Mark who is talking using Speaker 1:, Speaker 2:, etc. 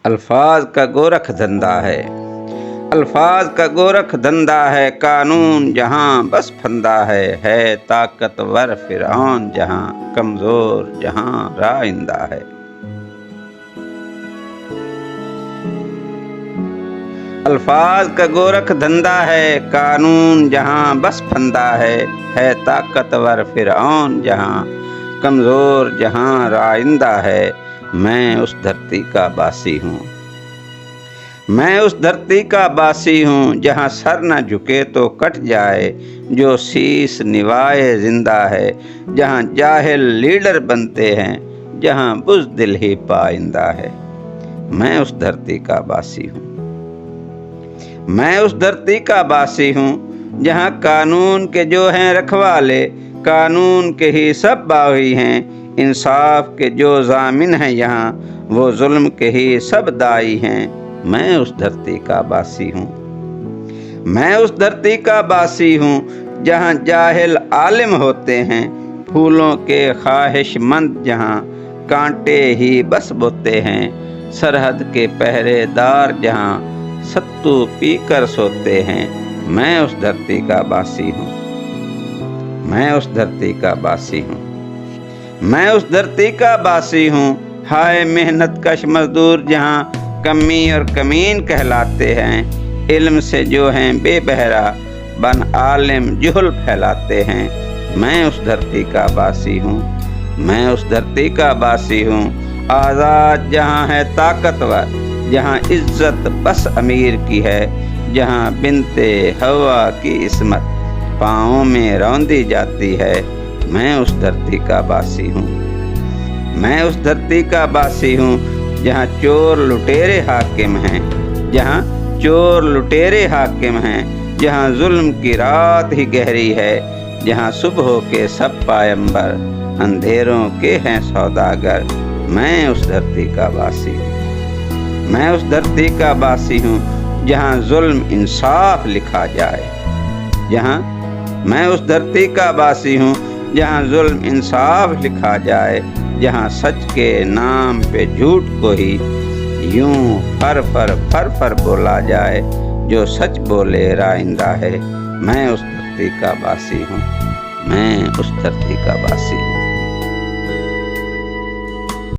Speaker 1: الفاظ کا گورکھ دھندا ہے، الفاظ کا گورکھ دھندا ہے، قانون جہاں بس پھندا ہے طاقتور فرعون جہاں، کمزور جہاں رائندہ ہے۔ الفاظ کا گورکھ دھندا ہے، قانون جہاں بس پھندا ہے طاقتور فرعون جہاں، کمزور جہاں رائندہ ہے۔ میں اس دھرتی کا باسی ہوں، میں اس دھرتی کا باسی ہوں، جہاں سر نہ جھکے تو کٹ جائے جو شیش نوائے زندہ ہے، جہاں جاہل لیڈر بنتے ہیں، جہاں بزدل ہی پائندہ ہے۔ میں اس دھرتی کا باسی ہوں، میں اس دھرتی کا باسی ہوں، جہاں قانون کے جو ہیں رکھوالے، قانون کے ہی سب باغی ہیں، انصاف کے جو ضامن ہیں یہاں، وہ ظلم کے ہی سب دائی ہیں۔ میں اس دھرتی کا باسی ہوں، میں اس دھرتی کا باسی ہوں، جہاں جاہل عالم ہوتے ہیں، پھولوں کے خواہش مند جہاں، کانٹے ہی بس بوتے ہیں، سرحد کے پہرے دار جہاں، ستو پی کر سوتے ہیں۔ میں اس دھرتی کا باسی ہوں، میں اس دھرتی کا باسی ہوں، میں اس دھرتی کا باسی ہوں۔ ہائے محنت کش مزدور جہاں، کمی اور کمین کہلاتے ہیں، علم سے جو ہیں بے بہرا، بن عالم جہل پھیلاتے ہیں۔ میں اس دھرتی کا باسی ہوں، میں اس دھرتی کا باسی ہوں۔ آزاد جہاں ہے طاقتور، جہاں عزت بس امیر کی ہے، جہاں بنتے ہوا کی عصمت پاؤں میں روندی جاتی ہے۔ میں اس دھرتی کا باسی ہوں، میں اس دھرتی کا باسی ہوں، جہاں چور لٹیرے حاکم ہیں، جہاں چور لٹیرے حاکم ہیں، جہاں ظلم کی رات ہی گہری ہے، جہاں صبح کے سب پائمبر، اندھیروں کے ہیں سوداگر۔ میں اس دھرتی کا باسی ہوں، میں اس دھرتی کا باسی ہوں، جہاں ظلم انصاف لکھا جائے، جہاں میں اس دھرتی کا باسی ہوں، جہاں ظلم انصاف لکھا جائے، جہاں سچ کے نام پہ جھوٹ کو ہی یوں فر فر فر فر بولا جائے، جو سچ بولے رائندہ ہے۔ میں اس دھرتی کا باسی ہوں، میں اس دھرتی کا باسی ہوں۔